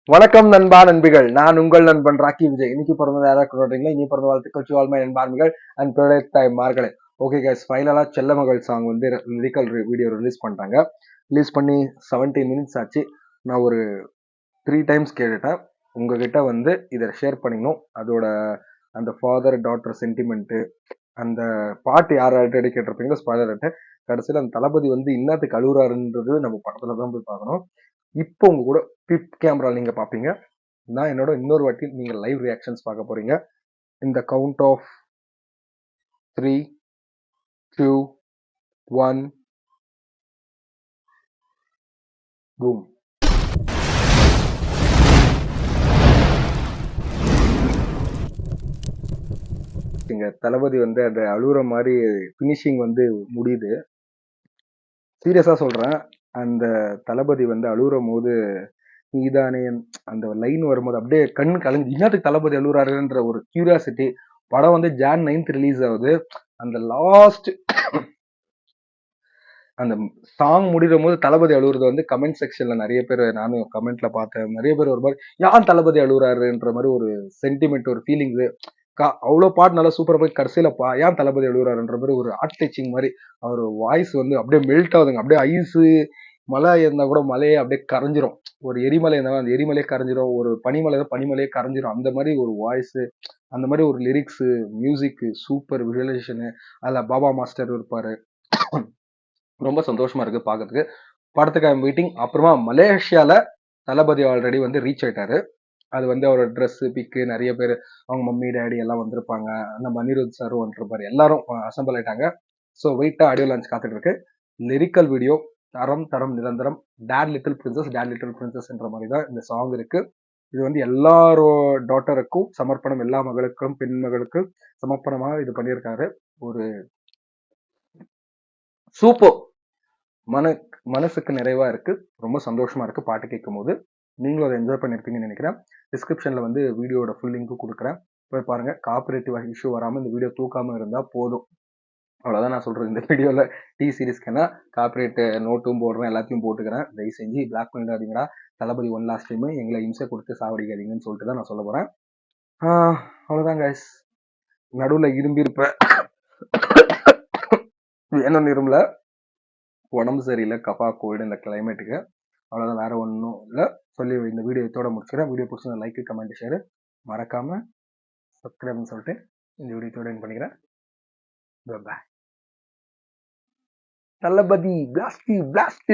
வணக்கம் நண்பா நண்பிகள், நான் உங்கள் நண்பன் ராக்கி விஜய். இன்னைக்கு பிறந்த யாராவது கொண்டாடுறீங்களா? இனி பிறந்த வாழ்த்துக்கள் டு ஆல் மை நண்பான்மைகள் அண்ட் ப்ரொடக்ட் தாய்மார்களே. ஓகே கைஸ், ஃபைனலா செல்ல மகள் சாங் வந்து லிரிக்கல் வீடியோ ரிலீஸ் பண்ணிட்டாங்க. ரிலீஸ் பண்ணி 17 மினிட்ஸ் ஆச்சு. நான் ஒரு 3 டைம்ஸ் கேட்டுட்டேன். உங்ககிட்ட வந்து இதை ஷேர் பண்ணிக்கணும். அதோட அந்த ஃபாதர் டாட்டர் சென்டிமெண்ட்டு, அந்த பாட்டு யார் ஆல்ரெடி கேட்டிருப்பீங்களோ ஸ்பாய்லர். கடைசியில் அந்த தளபதி வந்து இன்னத்துக்கு அழுகுறாருன்றது நம்ம படத்துல தான் போய் பார்க்கணும். இப்போ உங்க கூட பிப் கேமரா நீங்க பாப்பீங்க. நான் என்னோட இன்னொரு வாட்டி நீங்க லைவ் ரியாக்ஷன்ஸ் பார்க்க போறீங்க. இந்த கவுண்ட் ஆஃப் 3, 2, 1 பூம். இங்க தளபதி வந்து அந்த அழுகுற மாதிரி பினிஷிங் வந்து முடியுது. சீரியஸா சொல்றேன், அந்த தளபதி வந்து அழுகுற போது நீதானே அந்த லைன் வரும்போது அப்படியே கண் கலங்கி இன்னத்துக்கு தளபதி அழுகுறாருன்ற ஒரு கியூரியாசிட்டி. படம் வந்து Jan 9th ரிலீஸ் ஆகுது. அந்த லாஸ்ட் அந்த சாங் முடியும் போது தளபதி அழுகுறது வந்து கமெண்ட் செக்ஷன்ல நிறைய பேர், நானும் கமெண்ட்ல பார்த்தேன், நிறைய பேர் ஒரு மாதிரி யான் தளபதி அழுகுறாருன்ற மாதிரி ஒரு சென்டிமெண்ட், ஒரு ஃபீலிங்ஸ். அவ்வளோ பாட்டு நல்லா சூப்பரா போய் கடைசியில ஏன் தளபதி அழுகுறாருன்ற மாதிரி ஒரு ஹார்ட் டச்சிங் மாதிரி அவர் வாய்ஸ் வந்து அப்படியே மெல்ட் ஆகுதுங்க. அப்படியே ஐஸு மழை இருந்தா கூட மலையே அப்படியே கரைஞ்சிரும். ஒரு எரிமலை இருந்தாலும் அந்த எரிமலையே கரைஞ்சிரும். ஒரு பனிமலை தான் பனிமலையே கரைஞ்சிரும். அந்த மாதிரி ஒரு வாய்ஸ், அந்த மாதிரி ஒரு லிரிக்ஸ், மியூசிக் சூப்பர், விஜுவலைசேஷனு, அதில் பாபா மாஸ்டர் இருப்பாரு. ரொம்ப சந்தோஷமா இருக்கு பாக்கிறதுக்கு. படத்துக்கு ஐம் வெயிட்டிங். அப்புறமா மலேசியால தளபதி ஆல்ரெடி வந்து ரீச் ஆயிட்டாரு. அது வந்து அவரோட ட்ரெஸ் பிக்கு, நிறைய பேர் அவங்க மம்மி டேடி எல்லாம் வந்திருப்பாங்க. நம்ம அனிருத் சாரும் வந்துருப்பாரு. எல்லாரும் அசம்பிள் ஆயிட்டாங்க. ஸோ வெயிட்டா ஆடியோ லான்ச் காத்துட்டு இருக்கு. லிரிக்கல் வீடியோ தரம் தரம் நிரந்தரம். டேட் லிட்டில் பிரின்சஸ் என்ற மாதிரி தான் இந்த சாங் இருக்கு. இது வந்து எல்லாரோ டாட்டருக்கும் சமர்ப்பணம், எல்லா மகளுக்கும் பெண் மகளுக்கும் சமர்ப்பணமாக இது பண்ணியிருக்காரு. ஒரு சூப்பர் மனசுக்கு நிறைவா இருக்கு. ரொம்ப சந்தோஷமா இருக்கு பாட்டு கேட்கும் போது. நீங்களும் அதை என்ஜாய் பண்ணிருப்பீங்கன்னு நினைக்கிறேன். டிஸ்கிரிப்ஷன்ல வந்து வீடியோட ஃபுல் லிங்க் கொடுக்குறேன், போய் பாருங்க. காப்பிரைட் இஷ்யூ வராம இந்த வீடியோ தூக்காம இருந்தா போதும். அவ்வளவுதான் நான் சொல்றேன். இந்த வீடியோல டி சீரிஸ்க்குன்னா காப்பிரைட் நோட்டும் போடுறேன், எல்லாத்தையும் போட்டுக்கிறேன். தயவு செஞ்சு பிளாக் பண்ணிடாதீங்கடா. தளபதி ஒன் லாஸ்ட் டைம் எங்களை இம்சை கொடுத்து சாவடிக்காதீங்கன்னு சொல்லிட்டு தான் நான் சொல்ல போறேன். அவ்வளவுதான் கைஸ். நடுவுல இரும்பி இருப்பேன், வேணும் இரும்பல, உடம்பு சரியில்லை, கஃபா கோல்டு இந்த கிளைமேட்டுக்கு. அவ்வளோதான், வேற ஒன்றும் இல்லை. சொல்லி இந்த வீடியோ இதோட முடிச்சுக்கிறேன். வீடியோ பிடிச்சா லைக், கமெண்ட், ஷேர், மறக்காம சப்ஸ்கிரைப்னு சொல்லிட்டு இந்த வீடியோ இதோட எண்ட் பண்ணிக்கிறேன். பாய். தளபதி பிளாஸ்ட் பிளாஸ்ட்.